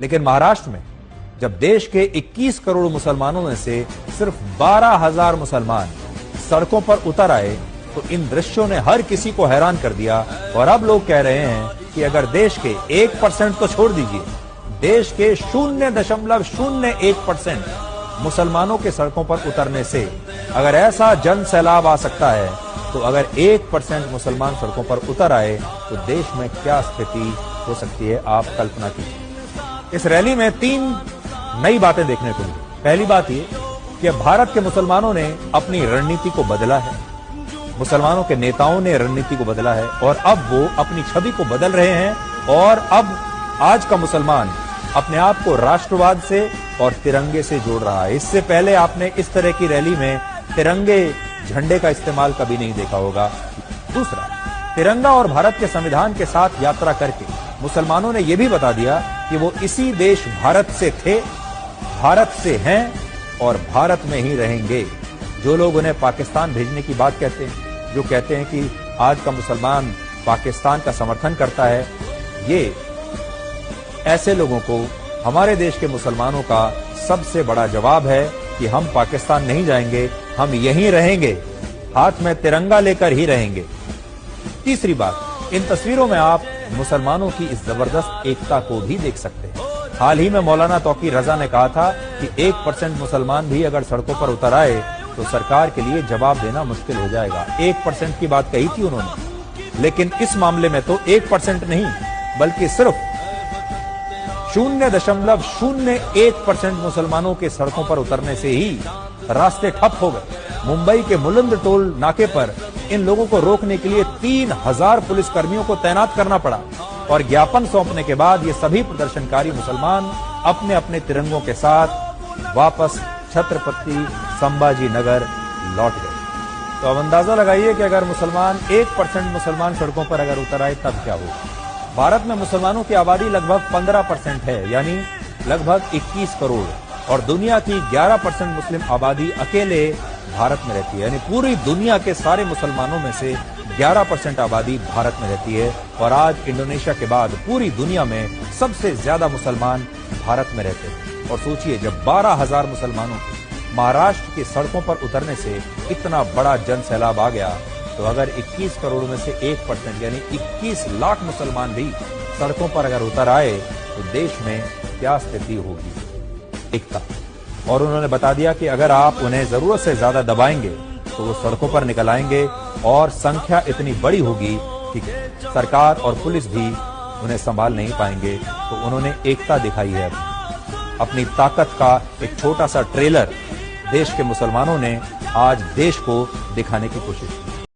लेकिन महाराष्ट्र में जब देश के 21 करोड़ मुसलमानों में से सिर्फ 12,000 मुसलमान सड़कों पर उतर आए तो इन दृश्यों ने हर किसी को हैरान कर दिया। और अब लोग कह रहे हैं कि अगर देश के 1% तो छोड़ दीजिए, देश के 0.01% मुसलमानों के सड़कों पर उतरने से अगर ऐसा जन सैलाब आ सकता है, तो अगर 1% मुसलमान सड़कों पर उतर आए तो देश में क्या स्थिति हो सकती है, आप कल्पना कीजिए। इस रैली में 3 नई बातें देखने को मिली। पहली बात ये कि भारत के मुसलमानों ने अपनी रणनीति को बदला है, मुसलमानों के नेताओं ने रणनीति को बदला है और अब वो अपनी छवि को बदल रहे हैं। और अब आज का मुसलमान अपने आप को राष्ट्रवाद से और तिरंगे से जोड़ रहा है। इससे पहले आपने इस तरह की रैली में तिरंगे झंडे का इस्तेमाल कभी नहीं देखा होगा। दूसरा, तिरंगा और भारत के संविधान के साथ यात्रा करके मुसलमानों ने यह भी बता दिया कि वो इसी देश भारत से थे, भारत से हैं और भारत में ही रहेंगे। जो लोग उन्हें पाकिस्तान भेजने की बात कहते हैं, जो कहते हैं कि आज का मुसलमान पाकिस्तान का समर्थन करता है, ये ऐसे लोगों को हमारे देश के मुसलमानों का सबसे बड़ा जवाब है कि हम पाकिस्तान नहीं जाएंगे, हम यहीं रहेंगे, हाथ में तिरंगा लेकर ही रहेंगे। तीसरी बात, इन तस्वीरों में आप मुसलमानों की इस जबरदस्त एकता को भी देख सकते हैं। हाल ही में मौलाना तौकीर रजा ने कहा था कि 1% मुसलमान भी अगर सड़कों पर उतर आए तो सरकार के लिए जवाब देना मुश्किल हो जाएगा। 1% की बात कही थी उन्होंने, लेकिन इस मामले में तो 1% नहीं बल्कि सिर्फ 0.01% मुसलमानों के सड़कों पर उतरने से ही रास्ते ठप हो गए। मुंबई के मुलंद टोल नाके पर इन लोगों को रोकने के लिए 3,000 पुलिसकर्मियों को तैनात करना पड़ा और ज्ञापन सौंपने के बाद ये सभी प्रदर्शनकारी मुसलमान अपने अपने तिरंगों के साथ वापस छत्रपति संभाजी नगर लौट गए। तो अब अंदाजा लगाइए कि अगर 1% मुसलमान सड़कों पर अगर उतर आए तब क्या होगा। भारत में मुसलमानों की आबादी लगभग 15% है, यानी लगभग 21 करोड़, और दुनिया की 11% मुस्लिम आबादी अकेले भारत में रहती है, यानी पूरी दुनिया के सारे मुसलमानों में से 11% आबादी भारत में रहती है। और आज इंडोनेशिया के बाद पूरी दुनिया में सबसे ज्यादा मुसलमान भारत में रहते हैं। और सोचिए, जब 12,000 मुसलमानों के महाराष्ट्र की सड़कों पर उतरने से इतना बड़ा जन सैलाब आ गया, तो अगर 21 करोड़ में से 1% यानी 21 लाख मुसलमान भी सड़कों पर अगर उतर आए तो देश में क्या स्थिति होगी। एकता। और उन्होंने बता दिया कि अगर आप उन्हें जरूरत से ज्यादा दबाएंगे तो वो सड़कों पर निकल आएंगे और संख्या इतनी बड़ी होगी कि सरकार और पुलिस भी उन्हें संभाल नहीं पाएंगे। तो उन्होंने एकता दिखाई है। अपनी ताकत का एक छोटा सा ट्रेलर देश के मुसलमानों ने आज देश को दिखाने की कोशिश की।